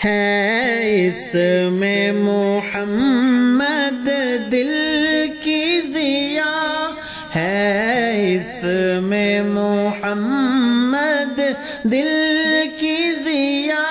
ہے اس میں محمد دل کی ضیا، ہے اس میں محمد دل کی ضیا،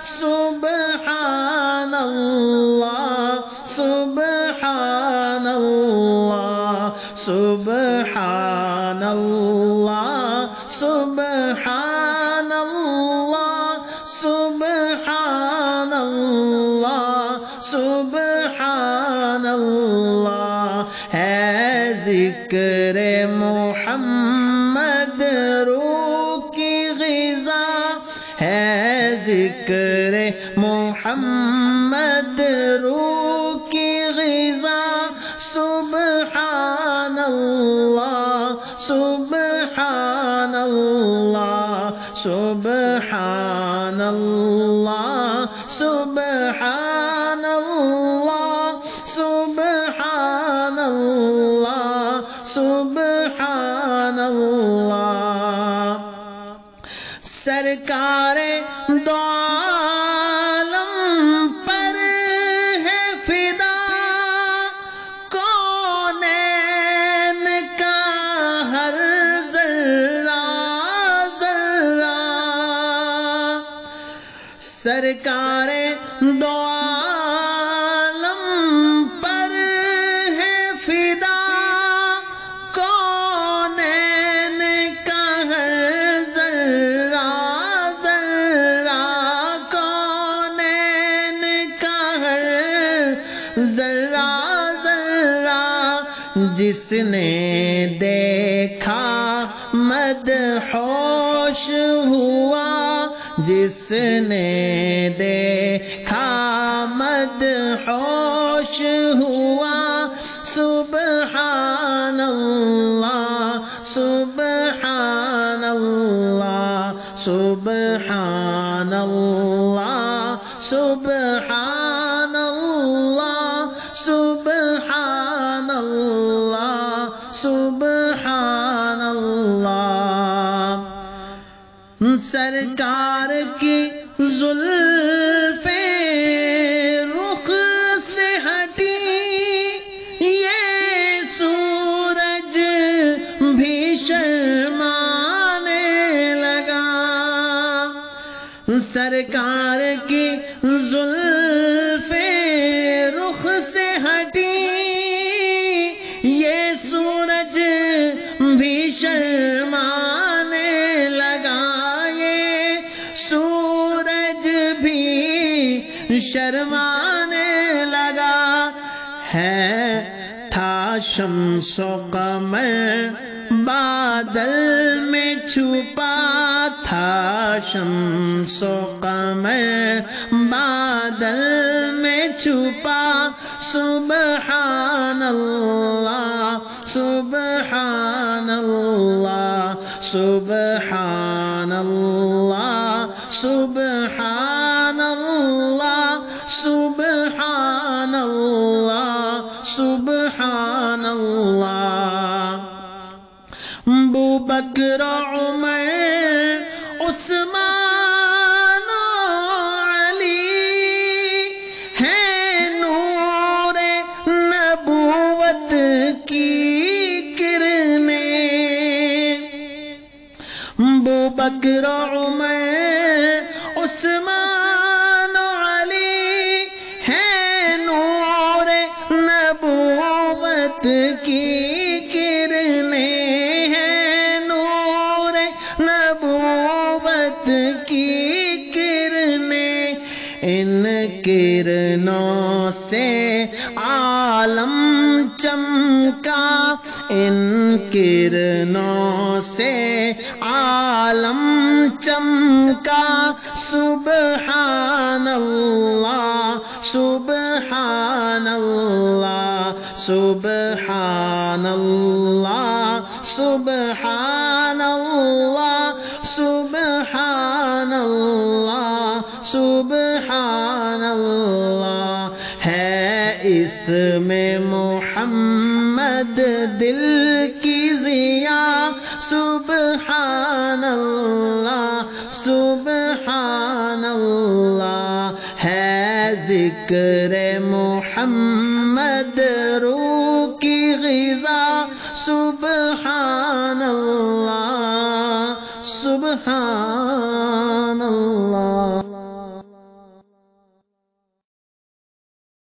سبحان اللہ سبحان اللہ سبحان اللہ سبحان اللہ سبحان اللہ سبحان اللہ، ہے ذکر محمد روح کی غذا، ہے ذکر محمد روح کی غذا، سبحان اللہ سبحان اللہ سبحان اللہ سبحان اللہ سبحان اللہ سبحان اللہ، سرکار دو عالم پر ہے فدا، کونین کا ہر ذرہ ذرہ، سرکار دو عالم پر ہے فدا، کونین کا ہر ذرہ ذرہ، کونین کا ہر ذرہ ذرہ، جس نے دیکھا مدہوش ہوا، جس نے دیکھا مدہوش ہوا، سبحان اللہ سبحان اللہ سبحان اللہ سبحان اللہ سبحان اللہ سبحان اللہ، سرکار کی زلفیں رخ سے ہٹی، یہ سورج بھی شرمانے لگا، سرکار کی زلفیں رخ سے ہٹی، یہ سورج بھی شرمانے لگا، یہ سورج بھی شرمانے لگا، ہے تھا شمس و قمر بادل میں چھپا، تھا شمس و قمر بادل میں چھپا، سبحان اللہ سبحان اللہ سبحان اللہ سبحان اللہ سبحان اللہ سبحان اللہ، ابوبکر عمر عثمان علی ہے نور نبوت کی کرنیں، ابوبکر عمر عثمان علی ہے نور نبوت کی کرنیں، ہے نور نبوت کی کرنیں، ان کرنوں سے عالم چمکا، ان کرنوں سے عالم چمکا، سبحان اللہ سبحان اللہ سبحان اللہ سبحان اللہ سبحان اللہ سبحان اللہ، ہے اس میں محمد دل کی ضیا، سبحان اللہ سبحان اللہ، ذکر محمد روح کی غذا سبحان اللہ سبحان